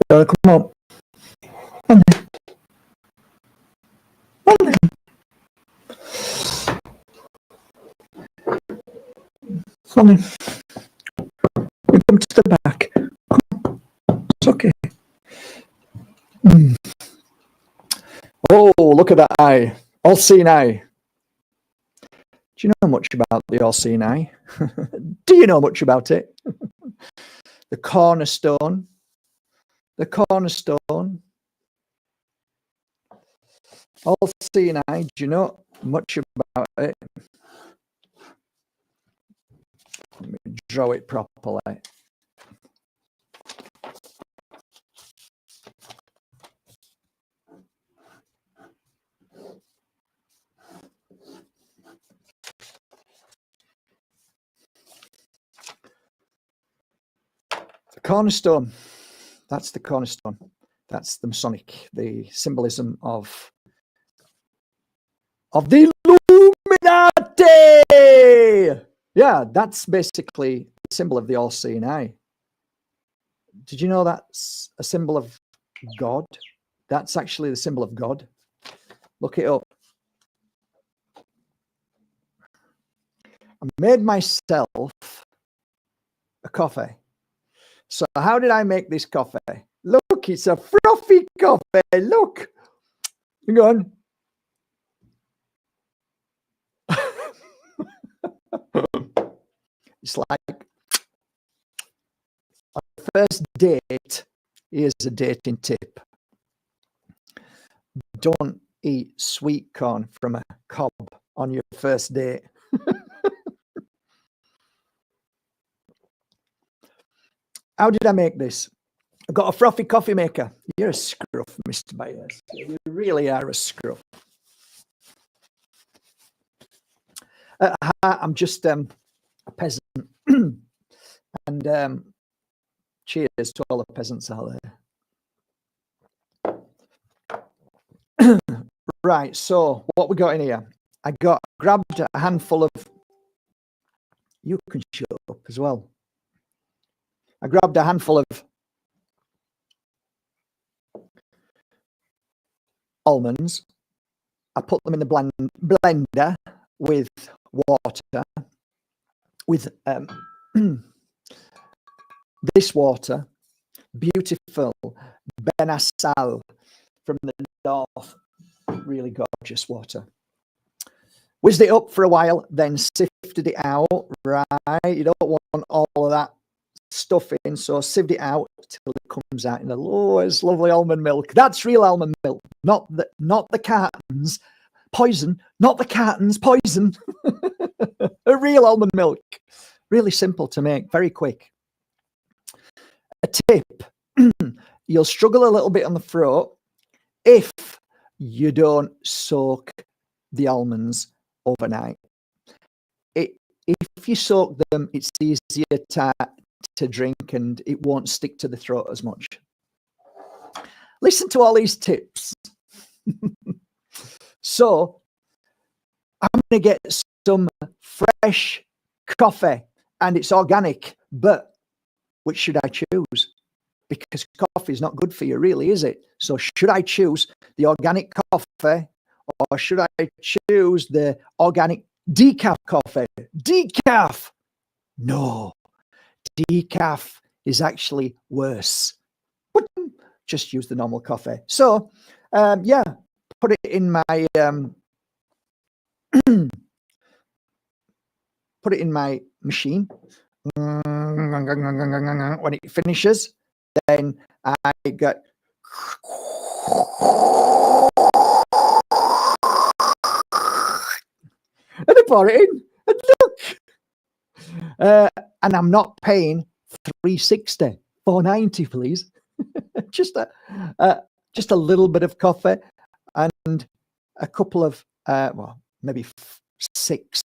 Come on. Sonny, we come to the back. It's okay. Oh, look at that eye. All-seeing eye. Do you know much about the all-seeing eye? Do you know much about it? The cornerstone. The cornerstone. All-seeing eye. Do you know much about it? Let me draw it properly. The cornerstone. That's the cornerstone. That's the Masonic, the symbolism of the Illuminati. Yeah, that's basically the symbol of the all-seeing eye. Did you know that's a symbol of God? That's actually the symbol of God. Look it up. I made myself a coffee. So how did I make this coffee? Look, it's a frothy coffee. Look. Hang on. It's like on the first date, here's a dating tip. Don't eat sweet corn from a cob on your first date. How did I make this? I've got a frothy coffee maker. You're a scruff, Mr. Byers. You really are a scruff. I'm just a peasant. And cheers to all the peasants out there. Right, so what we got in here? I grabbed a handful of... You can shut up as well. I grabbed a handful of almonds. I put them in the blender with water, with this water, beautiful Benassal from the north, really gorgeous water. Whizzed it up for a while, then sifted it out. Right, you don't want all of that stuff in, so sieved it out till it comes out in the lowest lovely almond milk. That's real almond milk, not the cartons. Poison, not the cartons, poison. A real almond milk. Really simple to make, very quick. A tip, you'll struggle a little bit on the throat if you don't soak the almonds overnight. If you soak them, it's easier to drink and it won't stick to the throat as much. Listen to all these tips. So I'm going to get some fresh coffee and it's organic, but which should I choose? Because coffee is not good for you, really, is it? So should I choose the organic coffee or should I choose the organic decaf coffee? Decaf! No, decaf is actually worse. But just use the normal coffee. So, yeah, put it in my put it in my machine. When it finishes, then I got and I pour it in. And look, and I'm not paying $3.60, $4.90, please. just a little bit of coffee and a couple of well, maybe six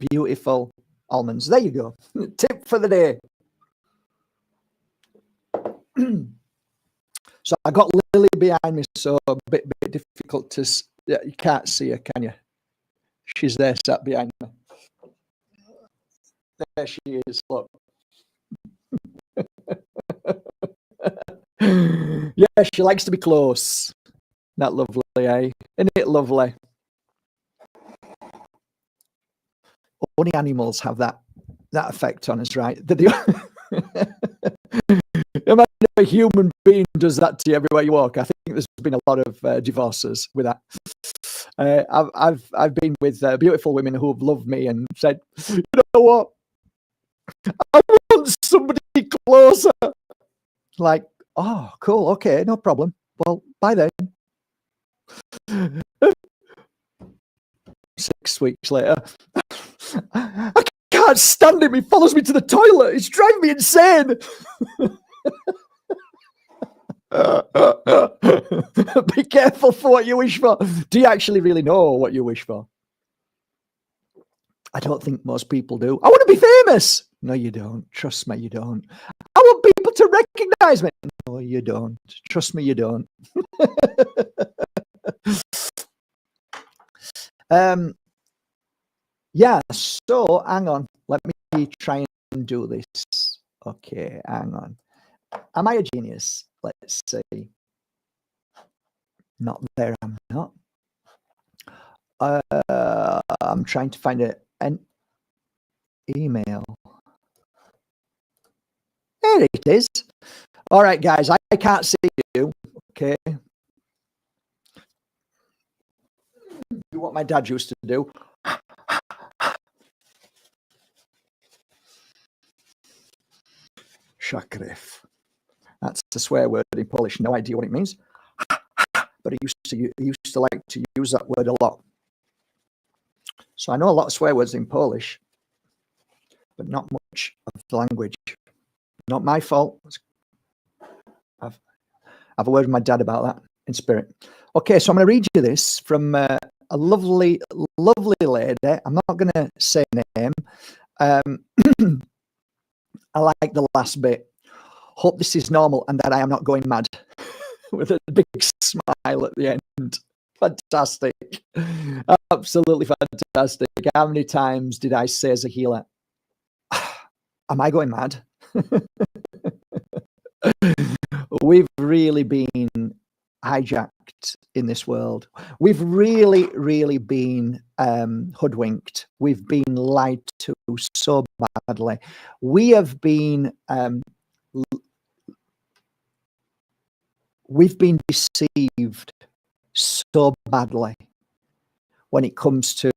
beautiful almonds. There you go. Tip for the day. So I got Lily behind me, so a bit difficult to. You can't see her, can you? She's there, sat behind me. There she is. Look. Yeah, she likes to be close. That lovely, eh? Isn't it lovely? Only animals have that effect on us, right? Imagine if a human being does that to you everywhere you walk. I think there's been a lot of divorces with that. I've been with beautiful women who have loved me and said, you know what? I want somebody closer. Like, oh, cool, okay, no problem. Well, bye then. 6 weeks later, I can't stand him. He follows me to the toilet. It's driving me insane. Be careful for what you wish for. Do you actually really know what you wish for? I don't think most people do. I want to be famous. No, you don't. Trust me, you don't. I want people to recognize me. No, you don't. Trust me, you don't. Yeah, so hang on. Let me try and do this. Okay, hang on. Am I a genius? Let's see. Not there, I'm not. I'm trying to find an email. There it is. All right, guys, I can't see you. Okay. Do what my dad used to do. Shakrev. That's a swear word in Polish. No idea what it means. But he used to like to use that word a lot. So I know a lot of swear words in Polish, but not much of the language. Not my fault. I've a word with my dad about that in spirit. Okay, so I'm going to read you this from a lovely, lovely lady. I'm not going to say her name. I like the last bit. Hope this is normal and that I am not going mad. With a big smile at the end. Fantastic. Absolutely fantastic. How many times did I say as a healer, am I going mad? We've really been hijacked in this world. We've really, really been hoodwinked. We've been lied to so badly. We have been we've been deceived so badly when it comes to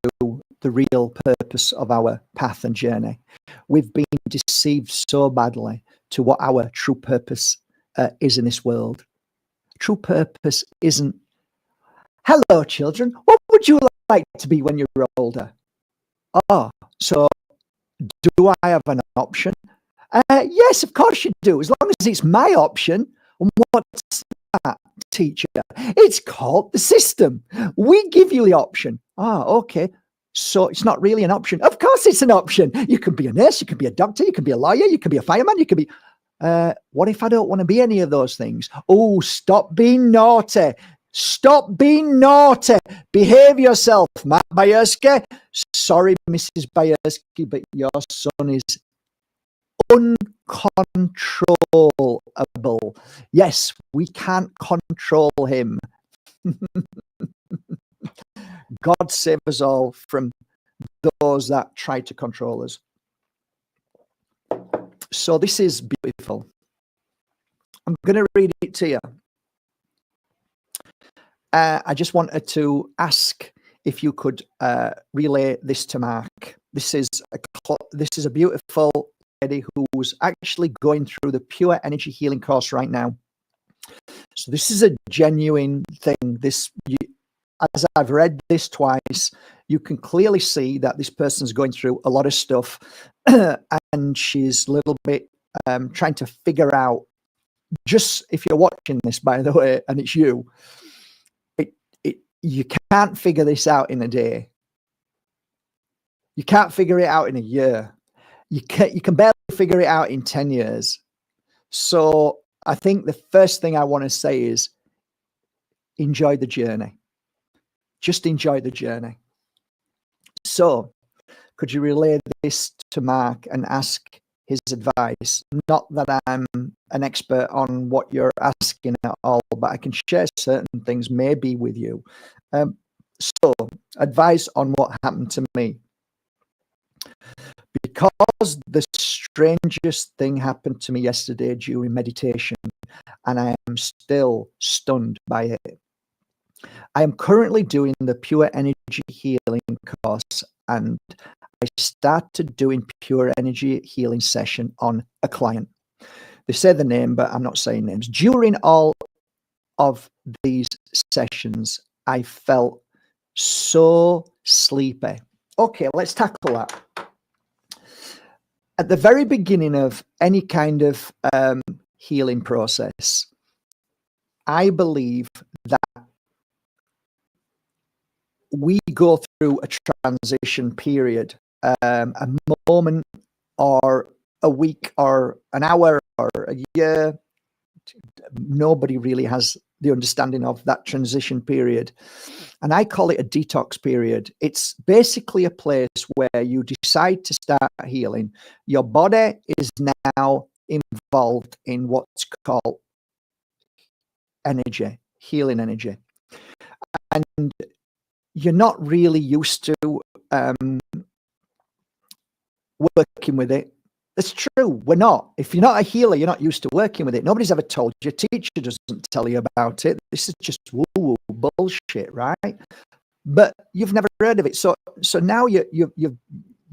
the real purpose of our path and journey. We've been deceived so badly to what our true purpose is in this world. True purpose isn't, hello, children, what would you like to be when you're older? Oh, so do I have an option? Yes, of course you do, as long as it's my option. And what's that, teacher? It's called the system. We give you the option. Ah, okay. So it's not really an option. Of course it's an option. You can be a nurse, you can be a doctor, you can be a lawyer, you can be a fireman, you can be... what if I don't want to be any of those things? Oh, stop being naughty. Stop being naughty. Behave yourself, Matt Bayersky. Sorry, Mrs. Bayersky, but your son is uncontrollable. Yes, we can't control him. God save us all from those that try to control us. So this is beautiful. I'm going to read it to you. I just wanted to ask if you could relay this to Mark. This is a beautiful lady who's actually going through the Pure Energy Healing course right now. So this is a genuine thing. As I've read this twice, you can clearly see that this person's going through a lot of stuff and she's a little bit trying to figure out, just if you're watching this, by the way, and it's you, you can't figure this out in a day. You can't figure it out in a year. You can barely figure it out in 10 years. So I think the first thing I want to say is enjoy the journey. Just enjoy the journey. So Could you relay this to Mark and ask his advice? Not that I'm an expert on what you're asking at all, but I can share certain things maybe with you. So, advice on what happened to me. Because the strangest thing happened to me yesterday during meditation, and I am still stunned by it. I am currently doing the Pure Energy Healing course, and I started doing Pure Energy Healing session on a client. They say the name, but I'm not saying names. During all of these sessions, I felt so sleepy. Okay, let's tackle that. At the very beginning of any kind of healing process, I believe that we go through a transition period, a moment or a week or an hour or a year. Nobody really has the understanding of that transition period. And I call it a detox period. It's basically a place where you decide to start healing. Your body is now involved in what's called energy, healing energy. And you're not really used to working with it. It's true. We're not. If you're not a healer, you're not used to working with it. Nobody's ever told you. Your teacher doesn't tell you about it. This is just woo-woo bullshit, right? But you've never heard of it. So now you've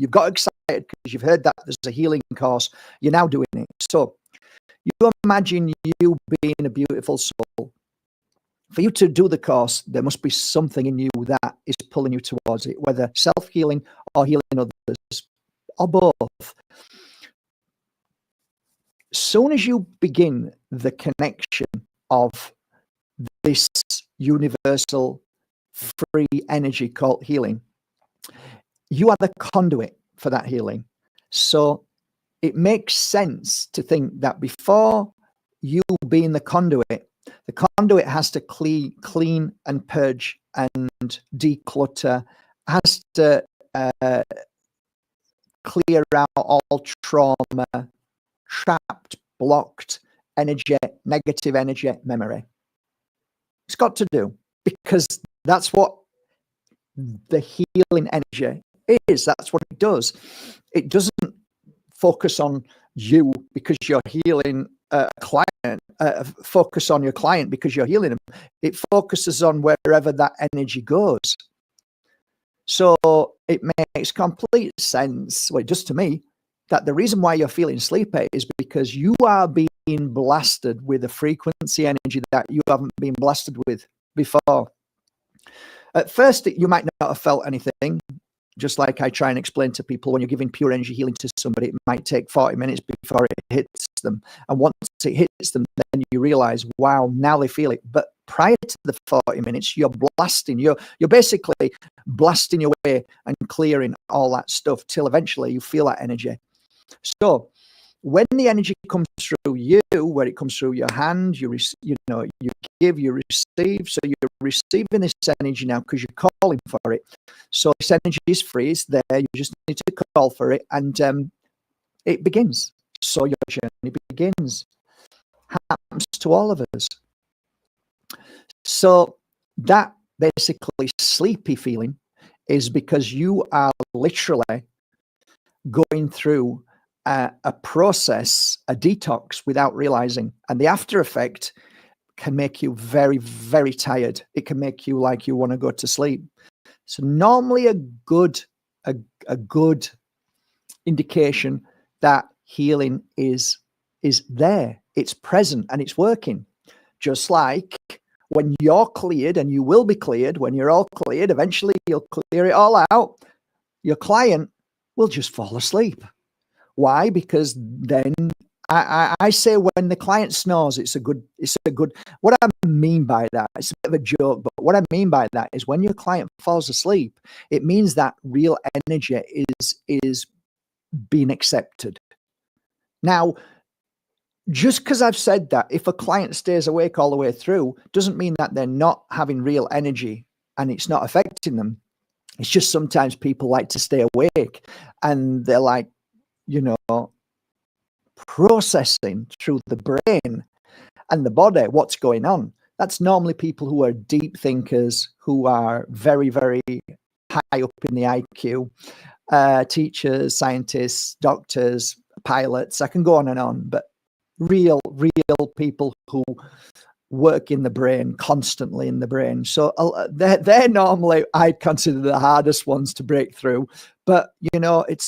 got excited because you've heard that there's a healing course. You're now doing it. So you imagine you being a beautiful soul. For you to do the course, there must be something in you that is pulling you towards it, whether self-healing or healing others, or both. Soon as you begin the connection of this universal free energy called healing, you are the conduit for that healing. So it makes sense to think that before you being the conduit has to clean and purge and declutter, has to clear out all trauma, trapped, blocked energy, negative energy, memory. It's got to do, because that's what the healing energy is. That's what it does. It doesn't focus on you because you're healing a client, focus on your client because you're healing them. It focuses on wherever that energy goes. So it makes complete sense, well, it does to me, that the reason why you're feeling sleepy is because you are being blasted with a frequency energy that you haven't been blasted with before. At first, you might not have felt anything. Just like I try and explain to people, when you're giving pure energy healing to somebody, it might take 40 minutes before it hits them. And once it hits them, then you realize, wow, now they feel it. But prior to the 40 minutes, you're blasting. You're basically blasting your way and clearing all that stuff till eventually you feel that energy. So when the energy comes through you, where it comes through your hand, you give, you receive. So you're receiving this energy now because you're calling for it. So this energy is free, it's there. You just need to call for it, and it begins. So your journey begins. Happens to all of us. So that basically sleepy feeling is because you are literally going through a process, a detox, without realizing. And the after effect can make you very, very tired. It can make you like you want to go to sleep. So normally a good indication that healing is there. It's present and it's working. Just like when you're cleared, and you will be cleared, when you're all cleared, eventually you'll clear it all out. Your client will just fall asleep. Why? Because then I say when the client snores, it's a good, what I mean by that, it's a bit of a joke, but what I mean by that is when your client falls asleep, it means that real energy is being accepted. Now, just because I've said that, if a client stays awake all the way through, doesn't mean that they're not having real energy and it's not affecting them. It's just sometimes people like to stay awake and they're like, you know, processing through the brain and the body what's going on. That's normally people who are deep thinkers, who are very, very high up in the IQ, teachers, scientists, doctors, pilots. I can go on, but real people who work in the brain, constantly in the brain. So they're normally, I'd consider, the hardest ones to break through. But you know, it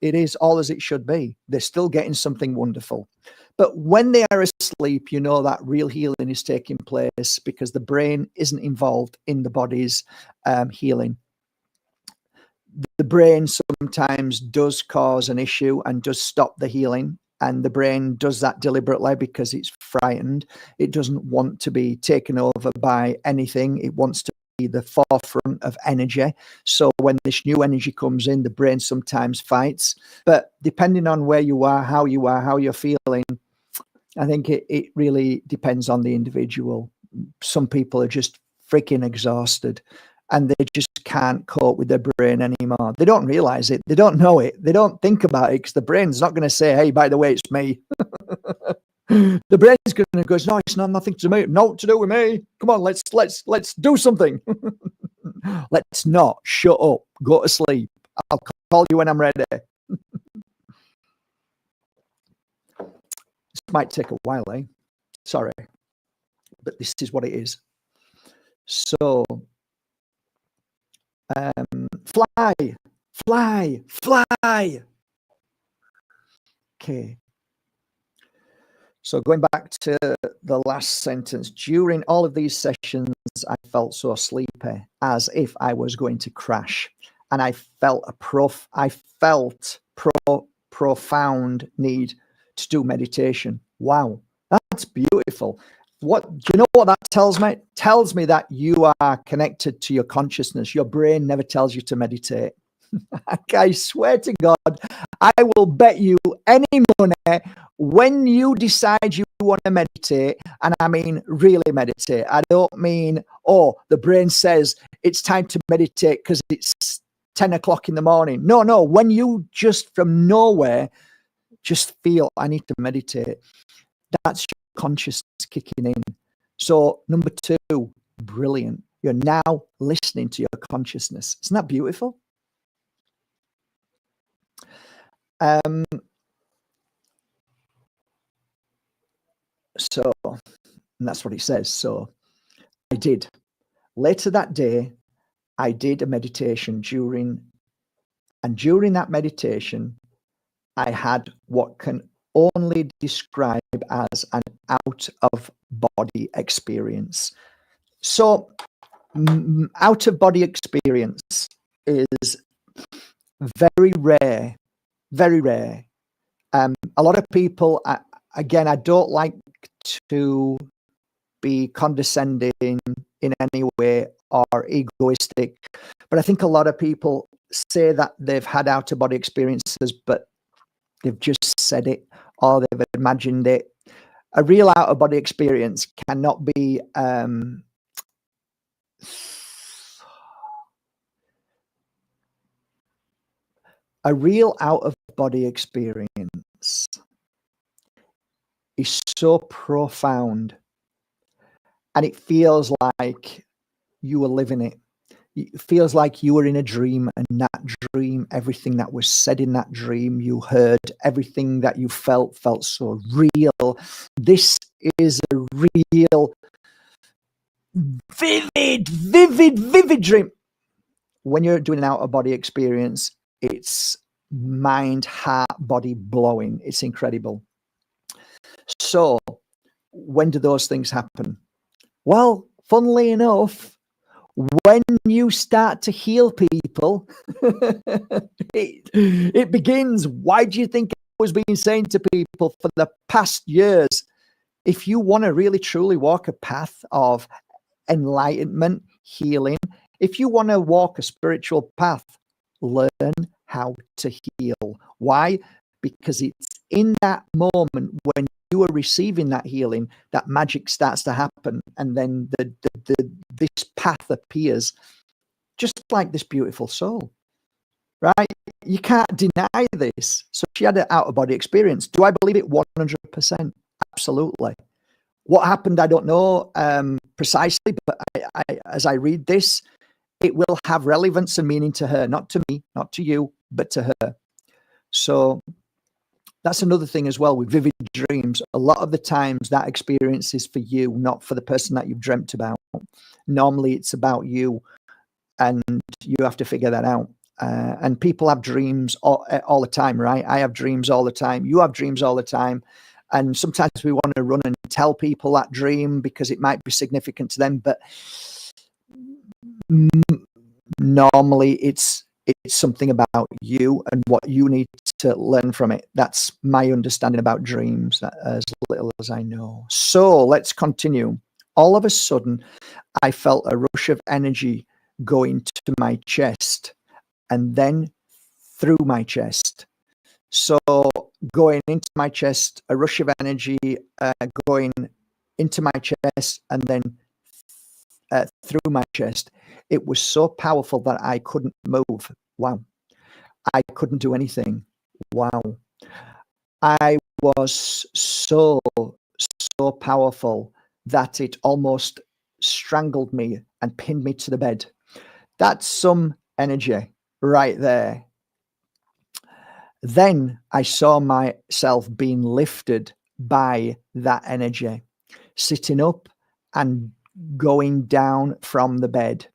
is all as it should be. They're still getting something wonderful. But when they are asleep, you know that real healing is taking place because the brain isn't involved in the body's healing. The brain sometimes does cause an issue and does stop the healing. And the brain does that deliberately because it's frightened. It doesn't want to be taken over by anything. It wants to be the forefront of energy. So when this new energy comes in, the brain sometimes fights. But depending on where you are, how you're feeling, I think it really depends on the individual. Some people are just freaking exhausted and they just can't cope with their brain anymore. They don't realize it. They don't know it. They don't think about it because the brain's not going to say, hey, by the way, it's me. The brain's going to go, no, it's not nothing to me. Not to do with me. Come on, let's do something. Let's not. Shut up. Go to sleep. I'll call you when I'm ready. This might take a while, eh? Sorry. But this is what it is. So, fly. Okay. So going back to the last sentence, during all of these sessions, I felt so sleepy, as if I was going to crash. And I felt profound need to do meditation. Wow, that's beautiful. Do you know what that tells me? It tells me that you are connected to your consciousness. Your brain never tells you to meditate. I swear to God, I will bet you any money when you decide you want to meditate, and I mean really meditate. I don't mean, oh, the brain says it's time to meditate because it's 10 o'clock in the morning. No, when you just from nowhere just feel I need to meditate, that's your consciousness kicking in. So number 2, brilliant. You're now listening to your consciousness. Isn't that beautiful? So, and that's what it says. So I did. Later that day, I did a meditation during that meditation, I had what can only describe as an out of body experience. So out of body experience is very rare, very rare. A lot of people, again, I don't like to be condescending in any way or egoistic, but I think a lot of people say that they've had out of body experiences, but they've just said it or they've imagined it. A real out of body experience cannot be a real out of body experience is so profound, and it feels like you were living it. It feels like you were in a dream, and that dream, everything that was said in that dream, you heard, everything that you felt so real. This is a real, vivid dream. When you're doing an out of body experience, it's mind, heart, body blowing. It's incredible. So when do those things happen? Well, funnily enough, when you start to heal people, it begins. Why do you think I was being saying to people for the past years, if you want to really truly walk a path of enlightenment, healing, if you want to walk a spiritual path, learn how to heal. Why? Because it's in that moment when you are receiving that healing that magic starts to happen, and then this path appears just like this beautiful soul, right? You can't deny this. So she had an out-of-body experience. Do I believe it? 100%. Absolutely. What happened, I don't know precisely, but as I read this, it will have relevance and meaning to her, not to me, not to you, but to her. So that's another thing as well with vivid dreams. A lot of the times that experience is for you, not for the person that you've dreamt about. Normally it's about you, and you have to figure that out. And people have dreams all the time, right? I have dreams all the time. You have dreams all the time. And sometimes we want to run and tell people that dream because it might be significant to them. But normally it's something about you and what you need to learn from it. That's my understanding about dreams, as little as I know. So let's continue. All of a sudden, I felt a rush of energy going to my chest and then through my chest. So going into my chest, a rush of energy going into my chest and then through my chest. It was so powerful that I couldn't move. Wow. I couldn't do anything. Wow. I was so powerful that it almost strangled me and pinned me to the bed. That's some energy right there. Then I saw myself being lifted by that energy, sitting up and going down from the bed.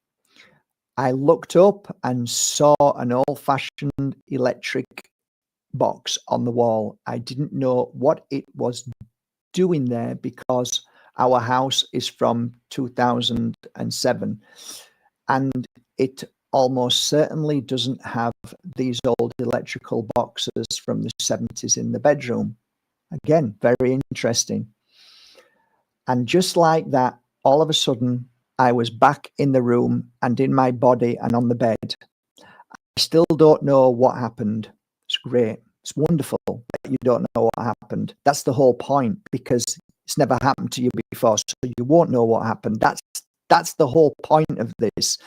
I looked up and saw an old-fashioned electric box on the wall. I didn't know what it was doing there because our house is from 2007 and it almost certainly doesn't have these old electrical boxes from the 70s in the bedroom. Again, very interesting. And just like that, all of a sudden, I was back in the room and in my body and on the bed. I still don't know what happened. It's great. It's wonderful that you don't know what happened. That's the whole point, because it's never happened to you before, so you won't know what happened. That's the whole point of this.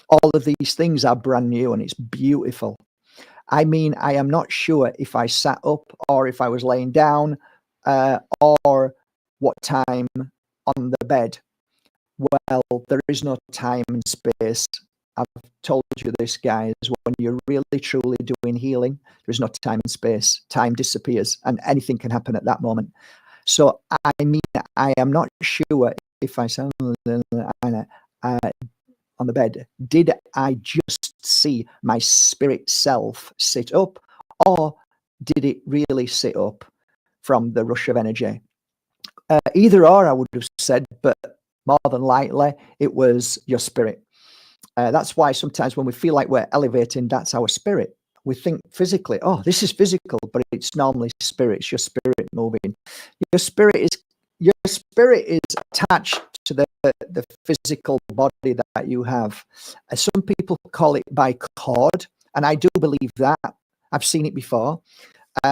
All of these things are brand new and it's beautiful. I mean, I am not sure if I sat up or if I was laying down or what time on the bed. Well, there is no time and space. I've told you this, guys. When you're really, truly doing healing, there's no time and space. Time disappears and anything can happen at that moment. So, I mean, I am not sure if I sound on the bed, did I just see my spirit self sit up, or did it really sit up from the rush of energy? Either or, I would have said, but more than likely, it was your spirit. That's why sometimes when we feel like we're elevating, that's our spirit. We think physically, oh, this is physical, but it's normally spirit. It's your spirit moving. Your spirit is attached to the physical body that you have. Some people call it by cord, and I do believe that. I've seen it before.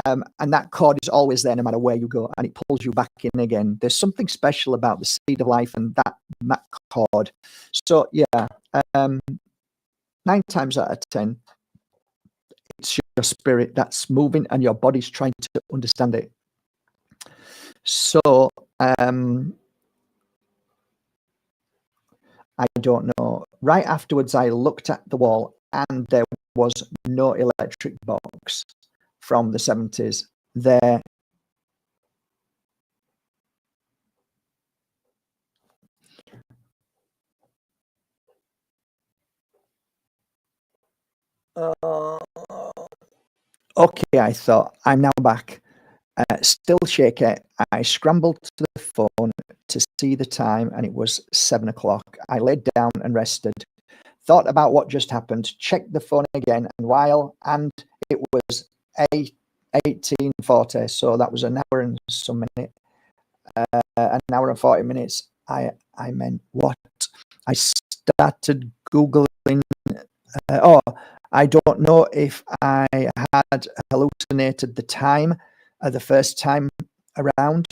And that cord is always there no matter where you go, and it pulls you back in again. There's something special about the seed of life and that cord. So yeah, 9 times out of 10, it's your spirit that's moving and your body's trying to understand it. So I don't know. Right afterwards, I looked at the wall and there was no electric box from the 70s there. Okay, I thought, I'm now back. Still shaky. I scrambled to the phone to see the time, and it was 7 o'clock. I laid down and rested. Thought about what just happened, checked the phone again, and it was 18:40, so that was an hour and some minute, an hour and 40 minutes. I meant what? I started Googling. I don't know if I had hallucinated the time the first time around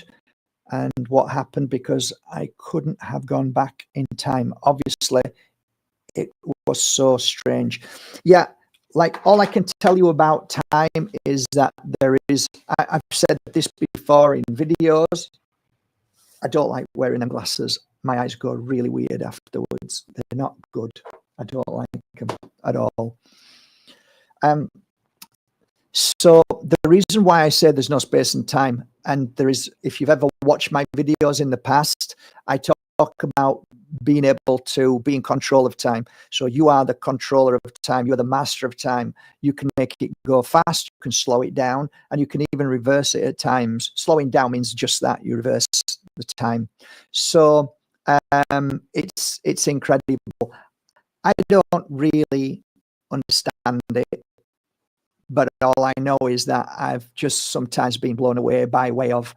and what happened, because I couldn't have gone back in time. Obviously, it was so strange. Yeah, like all I can tell you about time is that there is, I've said this before in videos, I don't like wearing them glasses. My eyes go really weird afterwards. They're not good. I don't like them at all. So the reason why I say there's no space and time, and there is, if you've ever watched my videos in the past, I talk about being able to be in control of time. So you are the controller of time. You're the master of time. You can make it go fast. You can slow it down, and you can even reverse it at times. Slowing down means just that. You reverse the time. So it's incredible. I don't really understand it, but all I know is that I've just sometimes been blown away by way of,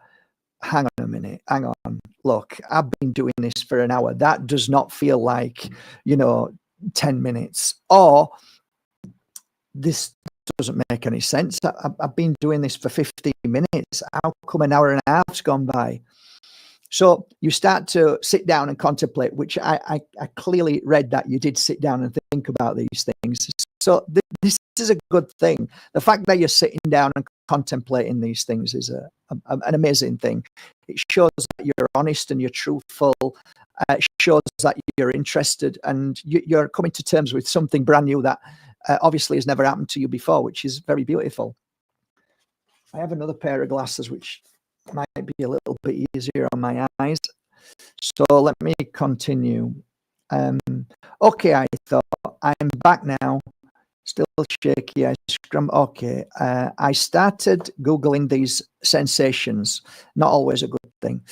hang on a minute, hang on, look, I've been doing this for an hour. That does not feel like, 10 minutes. Or this doesn't make any sense. I've been doing this for 15 minutes. How come an hour and a half's gone by? So you start to sit down and contemplate, which I clearly read that you did sit down and think about these things. So this is a good thing. The fact that you're sitting down and contemplating these things is an amazing thing. It shows that you're honest and you're truthful. It shows that you're interested and you're coming to terms with something brand new that obviously has never happened to you before, which is very beautiful. I have another pair of glasses, which might be a little bit easier on my eyes. So let me continue. Okay, I thought, I'm back now. Still shaky. Okay. I started Googling these sensations, not always a good thing,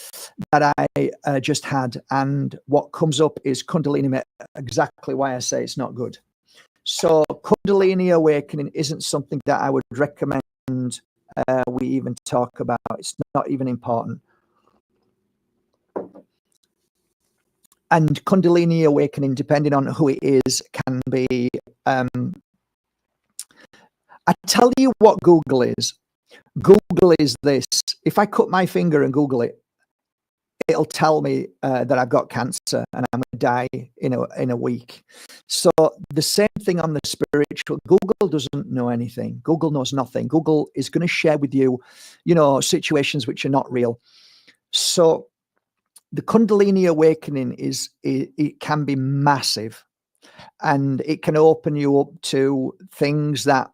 that I just had. And what comes up is Kundalini, exactly why I say it's not good. So Kundalini awakening isn't something that I would recommend we even talk about. It's not even important. And Kundalini awakening, depending on who it is, can be I tell you what Google is. Google is this. If I cut my finger and Google it, it'll tell me that I've got cancer and I'm going to die in a week. So the same thing on the spiritual. Google doesn't know anything. Google knows nothing. Google is going to share with you, situations which are not real. So the Kundalini awakening it can be massive, and it can open you up to things that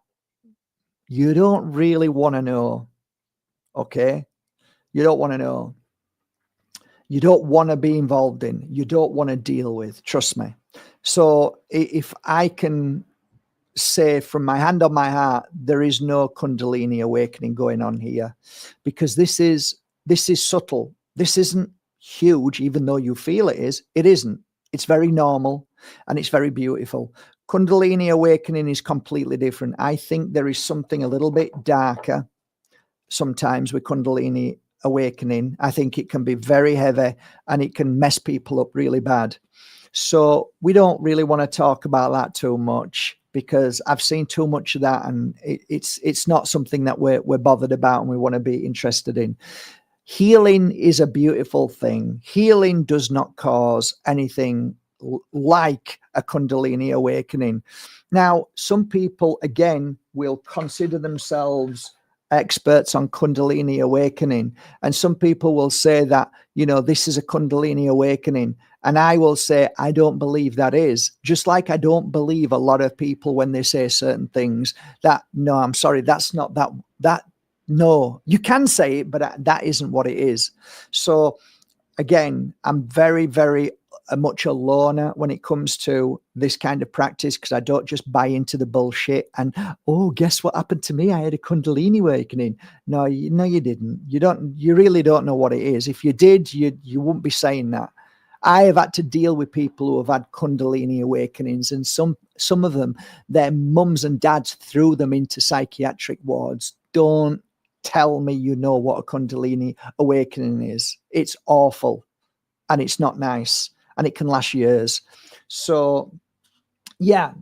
you don't really want to know. Okay? You don't want to know. You don't want to be involved in. You don't want to deal with. Trust me. So if I can say from my hand on my heart, there is no Kundalini awakening going on here, because this is subtle. This isn't huge, even though you feel it is. It isn't. It's very normal and it's very beautiful. Kundalini awakening is completely different. I think there is something a little bit darker sometimes with Kundalini awakening. I think it can be very heavy and it can mess people up really bad. So we don't really want to talk about that too much, because I've seen too much of that, and it's not something that we're bothered about and we want to be interested in. Healing is a beautiful thing. Healing does not cause anything like a Kundalini awakening. Now, some people, again, will consider themselves experts on Kundalini awakening, and some people will say that, this is a Kundalini awakening, and I will say I don't believe that is, just like I don't believe a lot of people when they say certain things that, no, I'm sorry, that's not that no, you can say it, but that isn't what it is. So again, I'm very, very much a loner when it comes to this kind of practice, because I don't just buy into the bullshit and, oh, guess what happened to me? I had a Kundalini awakening. No, you didn't. You really don't know what it is. If you did, you wouldn't be saying that. I have had to deal with people who have had Kundalini awakenings, and some of them, their mums and dads threw them into psychiatric wards. Don't tell me you know what a Kundalini awakening is. It's awful and it's not nice, and it can last years. So yeah,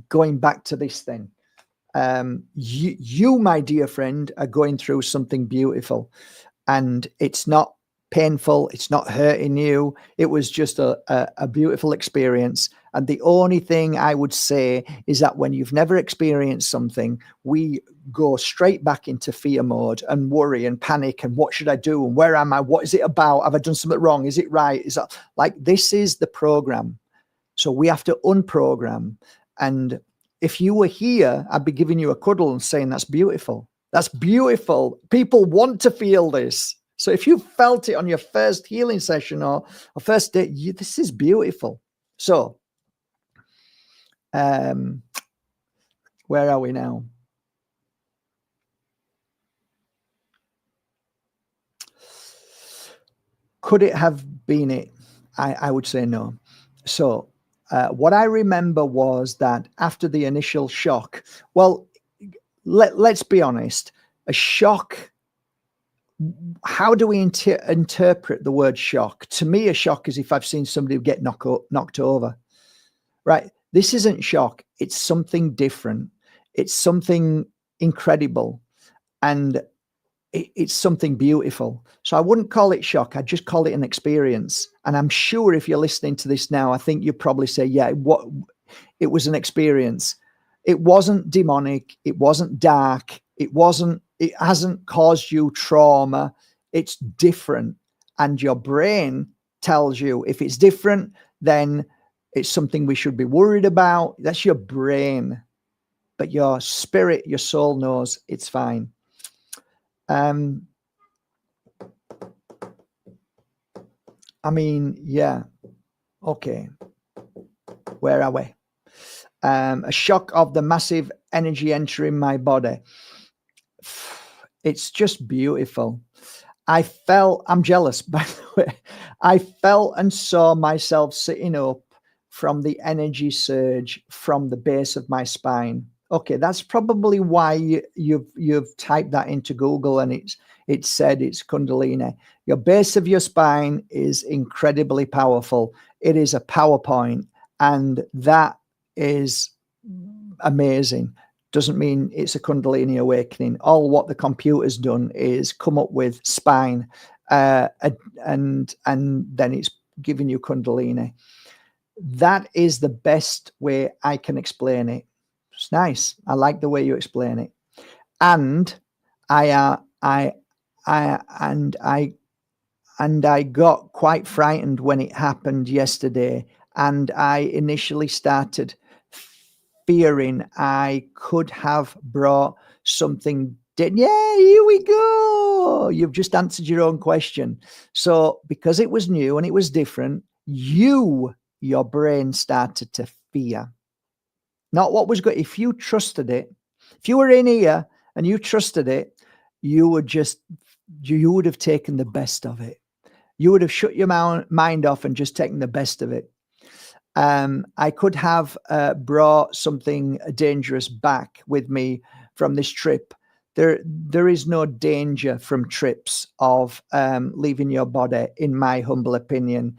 going back to this thing, you, my dear friend, are going through something beautiful, and it's not painful. It's not hurting you. It was just a beautiful experience. And the only thing I would say is that when you've never experienced something, we go straight back into fear mode and worry and panic and what should I do and where am I? What is it about? Have I done something wrong? Is it right? Is that like, this is the program. So we have to unprogram. And if you were here, I'd be giving you a cuddle and saying, that's beautiful. That's beautiful. People want to feel this. So if you felt it on your first healing session or first day, this is beautiful. So where are we now? Could it have been it? I would say no. So what I remember was that after the initial shock, well, let's be honest, a shock, how do we interpret the word shock? To me, a shock is if I've seen somebody get knocked over, right? This isn't shock. It's something different. It's something incredible. And it's something beautiful. So I wouldn't call it shock. I'd just call it an experience. And I'm sure if you're listening to this now, I think you'd probably say, yeah, it was an experience. It wasn't demonic. It wasn't dark. It hasn't caused you trauma. It's different. And your brain tells you if it's different, then it's something we should be worried about. That's your brain. But your spirit, your soul knows it's fine. I mean, yeah. Okay. Where are we? A shock of the massive energy entering my body. It's just beautiful. I'm jealous, by the way. I felt and saw myself sitting up from the energy surge from the base of my spine. Okay, that's probably why you've typed that into Google and it said it's Kundalini. Your base of your spine is incredibly powerful. It is a PowerPoint, and that is amazing. Doesn't mean it's a Kundalini awakening. All what the computer's done is come up with spine, and then it's giving you Kundalini. That is the best way I can explain it. It's nice. I like the way you explain it. And I got quite frightened when it happened yesterday. And I initially started fearing I could have brought something. Yeah, here we go. You've just answered your own question. So because it was new and it was different, your brain started to fear. Not what was good. If you trusted it, if you were in here and you trusted it, you would have taken the best of it. You would have shut your mind off and just taken the best of it. I could have brought something dangerous back with me from this trip. There is no danger from trips of leaving your body, in my humble opinion.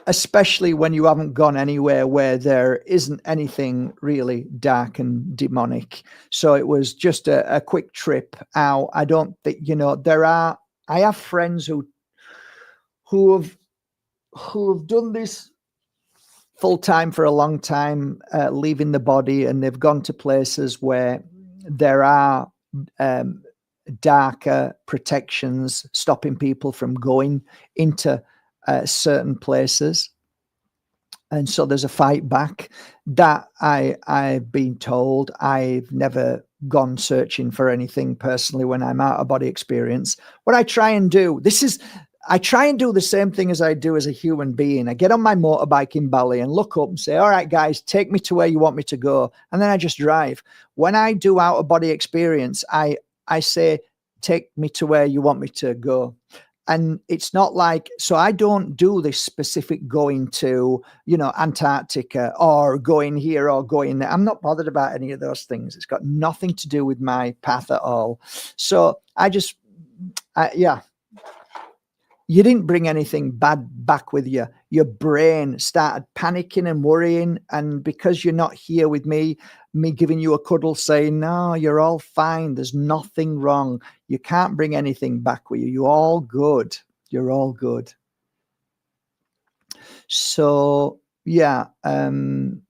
Especially when you haven't gone anywhere where there isn't anything really dark and demonic. So it was just a quick trip out. I don't think, I have friends who have done this full time for a long time, leaving the body, and they've gone to places where there are darker protections stopping people from going into certain places, and so there's a fight back that I've been told. I've never gone searching for anything personally when I'm out of body experience. What I try and do, I try and do the same thing as I do as a human being. I get on my motorbike in Bali and look up and say, all right, guys, take me to where you want me to go. And then I just drive. When I do out of body experience, I say, take me to where you want me to go. And it's not like, so I don't do this specific going to, Antarctica or going here or going there. I'm not bothered about any of those things. It's got nothing to do with my path at all. So you didn't bring anything bad back with you. Your brain started panicking and worrying. And because you're not here with me giving you a cuddle saying, no, you're all fine. There's nothing wrong. You can't bring anything back with you. You're all good. You're all good. So yeah, and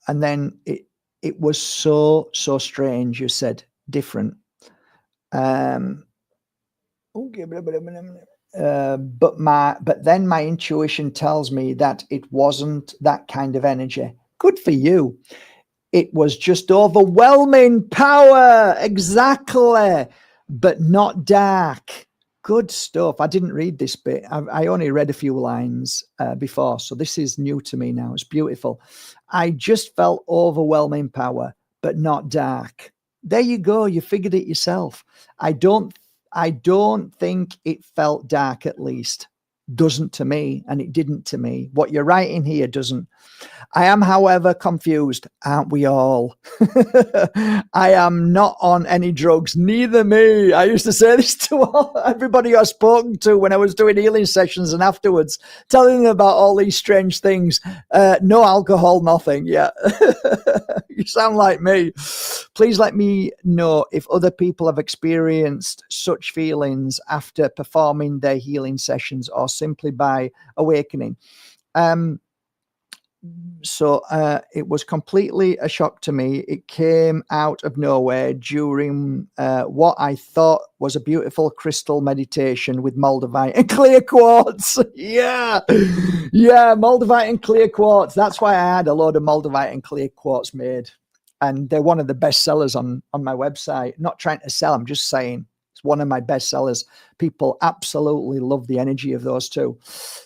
then it was so strange. You said different. Okay, but then my intuition tells me that it wasn't that kind of energy. Good for you. It was just overwhelming power, exactly, but not dark. Good stuff. I didn't read this bit. I only read a few lines before, so this is new to me now. It's beautiful. I just felt overwhelming power, but not dark. There you go. You figured it yourself. I don't think it felt dark, at least. Doesn't to me, and it didn't to me. What you're writing here doesn't. I am, however, confused. Aren't we all? I am not on any drugs, neither me. I used to say this to everybody I've spoken to when I was doing healing sessions and afterwards, telling them about all these strange things. No alcohol, nothing. Yeah. You sound like me. Please let me know if other people have experienced such feelings after performing their healing sessions or simply by awakening. So it was completely a shock to me. It came out of nowhere during what I thought was a beautiful crystal meditation with Moldavite and clear quartz. Yeah, Moldavite and clear quartz. That's why I had a load of Moldavite and clear quartz made. And they're one of the best sellers on my website. Not trying to sell, I'm just saying. One of my best sellers. People absolutely love the energy of those two.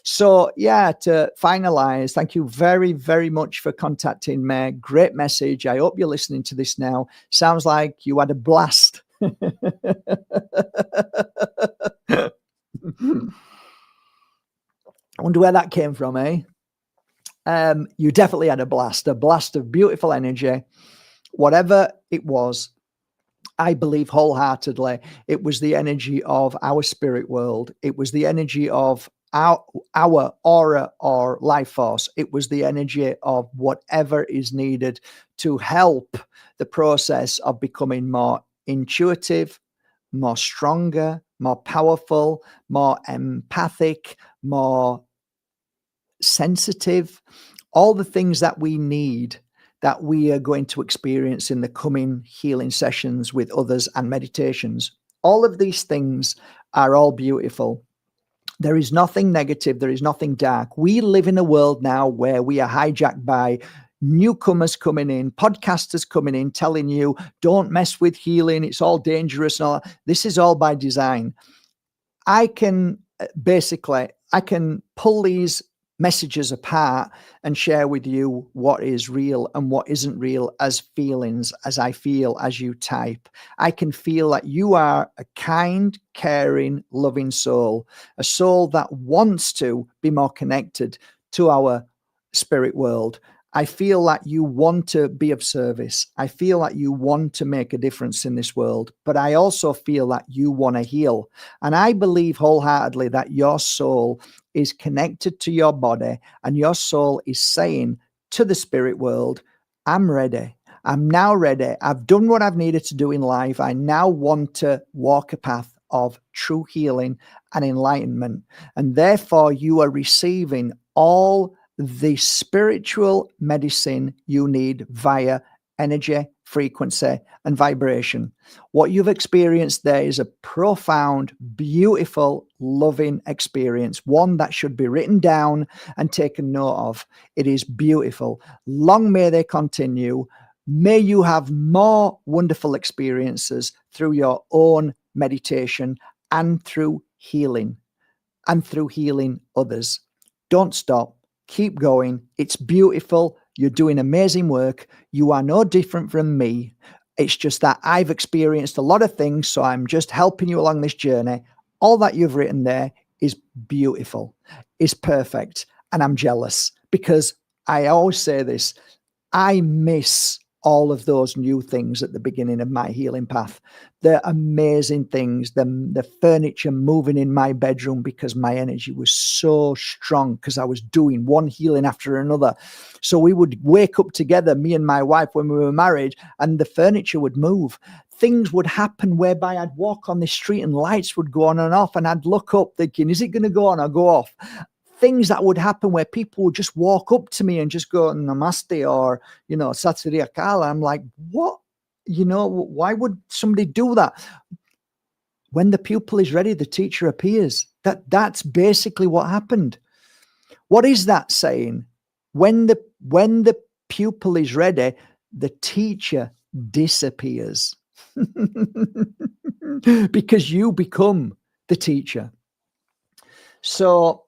So yeah, to finalize, thank you very, very much for contacting me. Great message. I hope you're listening to this now. Sounds like you had a blast. I wonder where that came from, eh? You definitely had a blast of beautiful energy. Whatever it was, I believe wholeheartedly it was the energy of our spirit world. It was the energy of our aura or life force. It was the energy of whatever is needed to help the process of becoming more intuitive, more stronger, more powerful, more empathic, more sensitive, all the things that we need, that we are going to experience in the coming healing sessions with others and meditations. All of these things are all beautiful. There is nothing negative. There is nothing dark. We live in a world now where we are hijacked by newcomers coming in, podcasters coming in, telling you, don't mess with healing. It's all dangerous. And all. This is all by design. I can pull these messages apart and share with you what is real and what isn't real as feelings, as I feel as you type. I can feel that you are a kind, caring, loving soul, a soul that wants to be more connected to our spirit world. I feel that you want to be of service. I feel that you want to make a difference in this world, but I also feel that you want to heal. And I believe wholeheartedly that your soul is connected to your body, and your soul is saying to the spirit world, I'm ready. I'm now ready. I've done what I've needed to do in life. I now want to walk a path of true healing and enlightenment. And therefore, you are receiving all the spiritual medicine you need via energy, frequency, and vibration. What you've experienced there is a profound, beautiful, loving experience, one that should be written down and taken note of. It is beautiful. Long may they continue. May you have more wonderful experiences through your own meditation and through healing others. Don't stop. Keep going. It's beautiful. You're doing amazing work. You are no different from me. It's just that I've experienced a lot of things, so I'm just helping you along this journey. All that you've written there is beautiful, is perfect, and I'm jealous because I always say this, I miss all of those new things at the beginning of my healing path. The amazing things, the furniture moving in my bedroom because my energy was so strong because I was doing one healing after another. So we would wake up together, me and my wife, when we were married, and the furniture would move. Things would happen whereby I'd walk on the street and lights would go on and off, and I'd look up thinking, is it going to go on or go off? things that would happen where people would just walk up to me and just go namaste or, Sat Sri Akal. I'm like, what? Why would somebody do that? When the pupil is ready, the teacher appears. That's basically what happened. What is that saying? When the pupil is ready, the teacher disappears. Because you become the teacher. So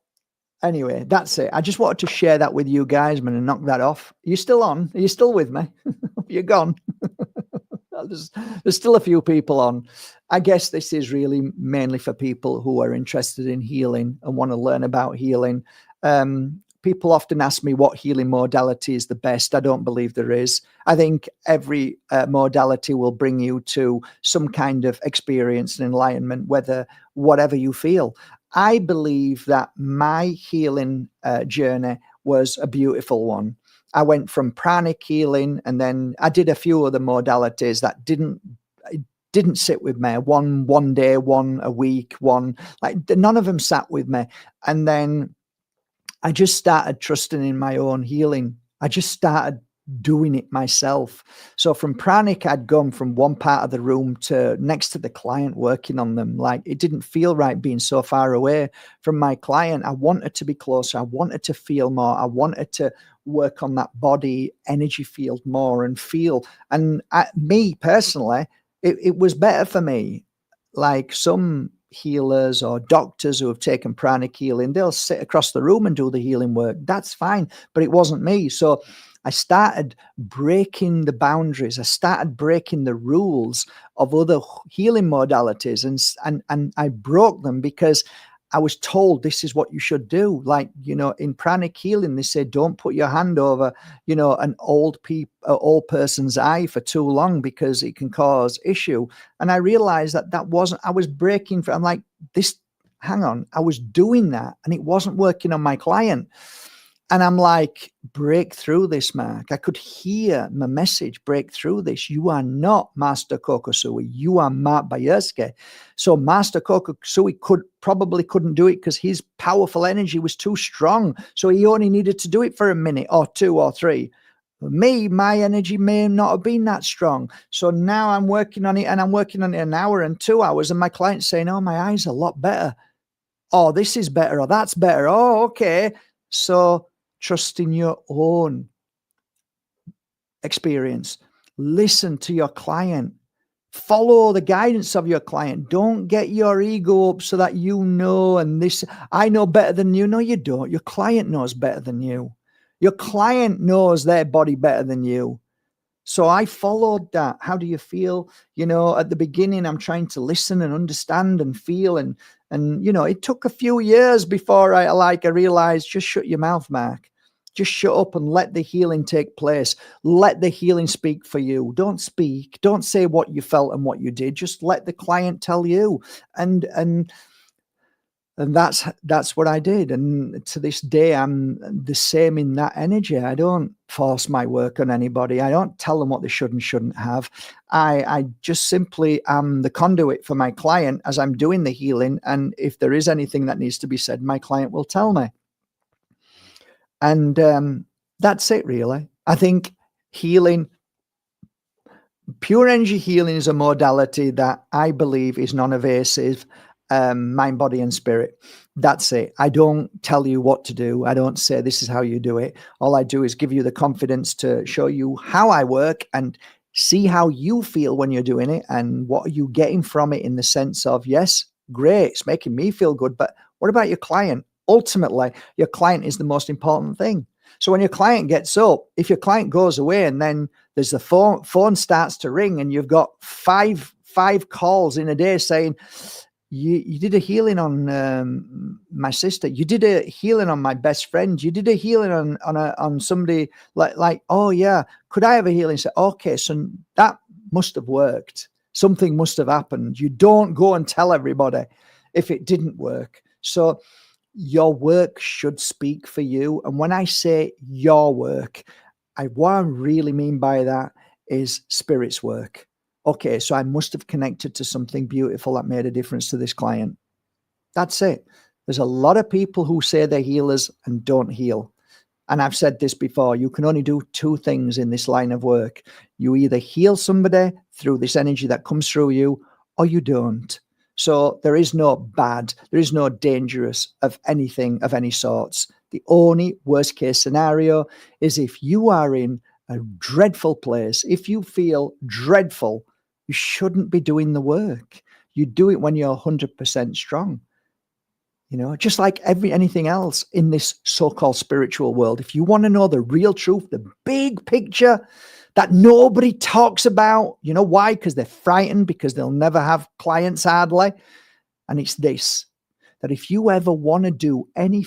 anyway, that's it. I just wanted to share that with you guys, man, and knock that off. Are you still on? Are you still with me? You're gone. There's still a few people on. I guess this is really mainly for people who are interested in healing and want to learn about healing. People often ask me what healing modality is the best. I don't believe there is. I think every modality will bring you to some kind of experience and enlightenment, whatever you feel. I believe that my healing journey was a beautiful one. I went from pranic healing, and then I did a few other modalities that didn't sit with me. One day, one a week, none of them sat with me. And then I just started trusting in my own healing. I just started doing it myself. So from pranic, I'd gone from one part of the room to next to the client working on them. Like, it didn't feel right being so far away from my client. I wanted to be closer. I wanted to feel more. I wanted to work on that body energy field more and feel. And me personally, it was better for me. Like some healers or doctors who have taken pranic healing, they'll sit across the room and do the healing work. That's fine, but it wasn't me. So I started breaking the boundaries. I started breaking the rules of other healing modalities, and I broke them because I was told this is what you should do. Like, in pranic healing, they say don't put your hand over, an old person's eye for too long because it can cause issue. And I realized that wasn't, I was breaking I'm like, hang on, I was doing that and it wasn't working on my client. And I'm like, break through this, Mark. I could hear my message, break through this. You are not Master Kokosui. You are Mark Bayerske. So Master Kokosui probably couldn't do it because his powerful energy was too strong. So he only needed to do it for a minute or two or three. Me, my energy may not have been that strong. So now I'm working on it, and I'm working on it an hour and 2 hours. And my client's saying, oh, my eyes are a lot better. Oh, this is better. Or that's better. Oh, okay. So trust in your own experience. Listen to your client. Follow the guidance of your client. Don't get your ego up so that I know better than you. No, you don't. Your client knows better than you. Your client knows their body better than you. So I followed that. How do you feel? At the beginning, I'm trying to listen and understand and feel. And it took a few years before I realized, just shut your mouth, Mark. Just shut up and let the healing take place. Let the healing speak for you. Don't speak. Don't say what you felt and what you did. Just let the client tell you. And that's what I did. And to this day, I'm the same in that energy. I don't force my work on anybody. I don't tell them what they should and shouldn't have. I just simply am the conduit for my client as I'm doing the healing. And if there is anything that needs to be said, my client will tell me. And that's it, really. I think healing, pure energy healing, is a modality that I believe is non-evasive, mind, body, and spirit. That's it. I don't tell you what to do. I don't say this is how you do it. All I do is give you the confidence to show you how I work and see how you feel when you're doing it and what are you getting from it, in the sense of, yes, great, it's making me feel good, but what about your client? Ultimately, your client is the most important thing. So when your client gets up, if your client goes away and then there's the phone starts to ring and you've got five calls in a day saying, you did a healing on my sister, you did a healing on my best friend, you did a healing on somebody, like, oh yeah, could I have a healing? So, okay, so that must have worked. Something must have happened. You don't go and tell everybody if it didn't work. So your work should speak for you. And when I say your work, what I really mean by that is spirit's work. Okay, so I must have connected to something beautiful that made a difference to this client. That's it. There's a lot of people who say they're healers and don't heal. And I've said this before, you can only do two things in this line of work. You either heal somebody through this energy that comes through you, or you don't. So there is no bad, there is no dangerous of anything of any sorts. The only worst case scenario is if you are in a dreadful place, if you feel dreadful, you shouldn't be doing the work. You do it when you're 100% strong. You know, just like anything else in this so-called spiritual world, if you want to know the real truth, the big picture that nobody talks about, you know why? Because they're frightened, because they'll never have clients hardly. And it's this, that if you ever want to do any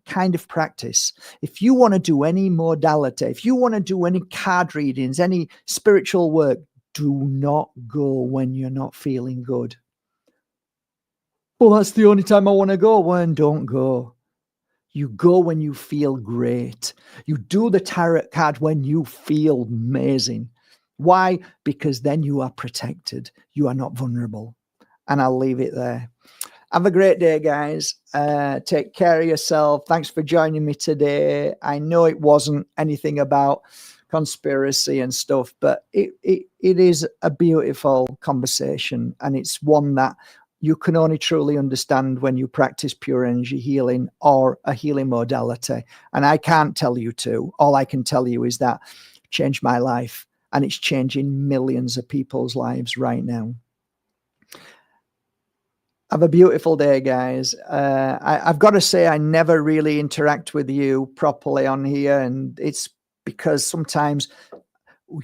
kind of practice, if you want to do any modality, if you want to do any card readings, any spiritual work, do not go when you're not feeling good. Well, that's the only time I want to go. Well, don't go. You go when you feel great. You do the tarot card when you feel amazing. Why? Because then you are protected. You are not vulnerable. And I'll leave it there. Have a great day, guys. Take care of yourself. Thanks for joining me today. I know it wasn't anything about conspiracy and stuff, but it is a beautiful conversation, and it's one that you can only truly understand when you practice pure energy healing or a healing modality. And I can't tell you to. All I can tell you is that it changed my life, and it's changing millions of people's lives right now. Have a beautiful day, guys. I've got to say, I never really interact with you properly on here, and it's because sometimes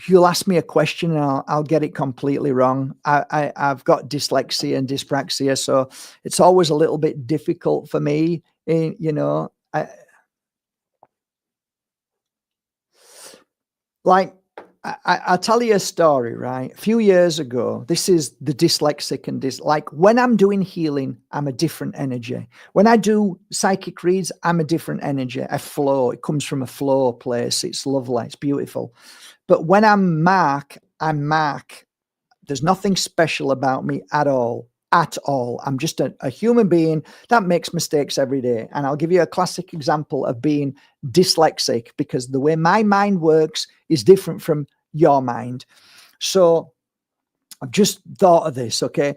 you'll ask me a question and I'll get it completely wrong. I've got dyslexia and dyspraxia, so it's always a little bit difficult for me. You know, I'll tell you a story, right? A few years ago, this is the dyslexic and like when I'm doing healing, I'm a different energy. When I do psychic reads, I'm a different energy. I flow. It comes from a flow place. It's lovely. It's beautiful. But when I'm Mark, There's nothing special about me at all. I'm just a human being that makes mistakes every day. And I'll give you a classic example of being dyslexic, because the way my mind works is different from your mind. So I've just thought of this, okay?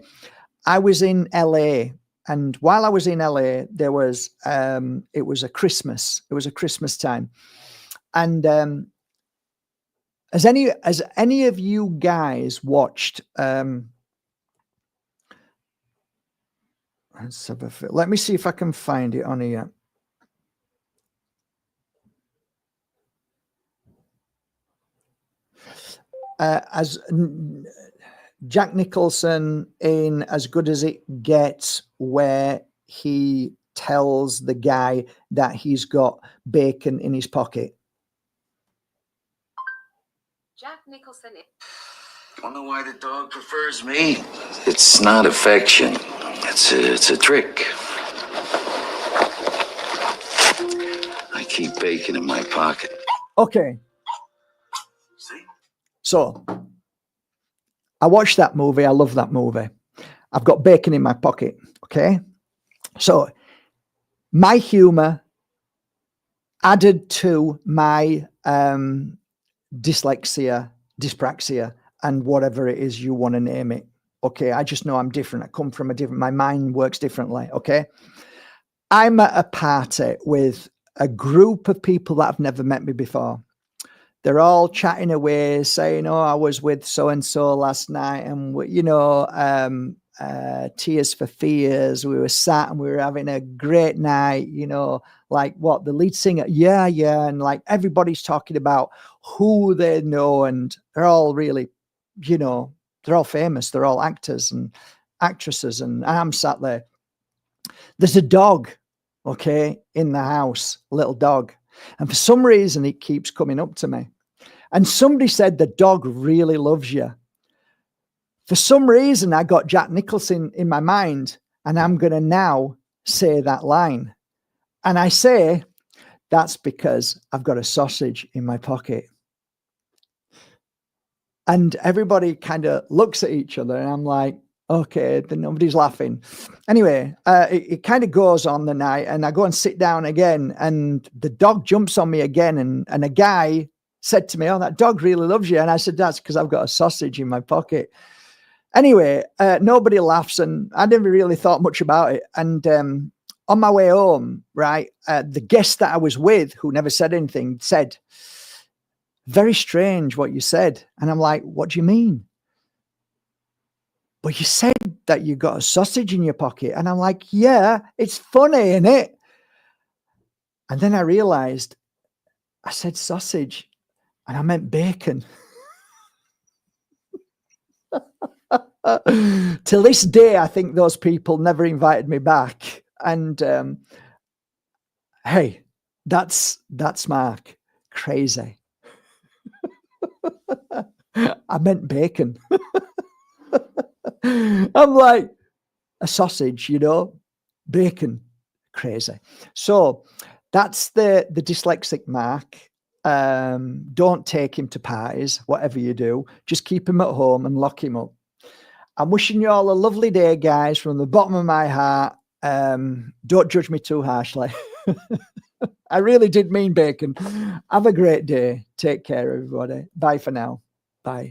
I was in LA, and while I was in LA, there was it was a Christmas time. And has any of you guys watched let's have a let me see if I can find it on here. As Jack Nicholson in As Good as It Gets, where he tells the guy that he's got bacon in his pocket. Jack Nicholson. Wonder why the dog prefers me. It's not affection. It's a trick. I keep bacon in my pocket. Okay. See? So I watched that movie. I love that movie. I've got bacon in my pocket. Okay. So my humor added to my dyslexia, dyspraxia, and whatever it is you want to name it. Okay. I just know I'm different. I come from my mind works differently. Okay. I'm at a party with a group of people that have never met me before. They're all chatting away, saying, "Oh, I was with so and so last night, and Tears for Fears. We were sat and we were having a great night. Like what the lead singer, yeah, and like everybody's talking about who they know, and they're all really, they're all famous. They're all actors and actresses, and I'm sat there. There's a dog, okay, in the house, a little dog." And for some reason, it keeps coming up to me. And somebody said the dog really loves you. For some reason, I got Jack Nicholson in my mind, and I'm going to now say that line. And I say, that's because I've got a sausage in my pocket. And everybody kind of looks at each other, and I'm like, Okay, then nobody's laughing. Anyway, it kind of goes on the night, and I go and sit down again, and the dog jumps on me again, and a guy said to me, "Oh, that dog really loves you." And I said, "That's because I've got a sausage in my pocket." Anyway, nobody laughs, and I never really thought much about it. And on my way home, right, the guest that I was with, who never said anything, said, "Very strange what you said." And I'm like, "What do you mean?" "But you said that you got a sausage in your pocket." And I'm like, "Yeah, it's funny, isn't it?" And then I realized I said sausage and I meant bacon. Till this day, I think those people never invited me back. And hey, that's Mark. Crazy. I meant bacon. I'm like, a sausage, you know, bacon. Crazy. So that's the dyslexic Mark. Don't take him to parties, whatever you do. Just keep him at home and lock him up. I'm wishing you all a lovely day, guys, from the bottom of my heart. Don't judge me too harshly. I really did mean bacon. Have a great day. Take care, everybody. Bye for now. Bye.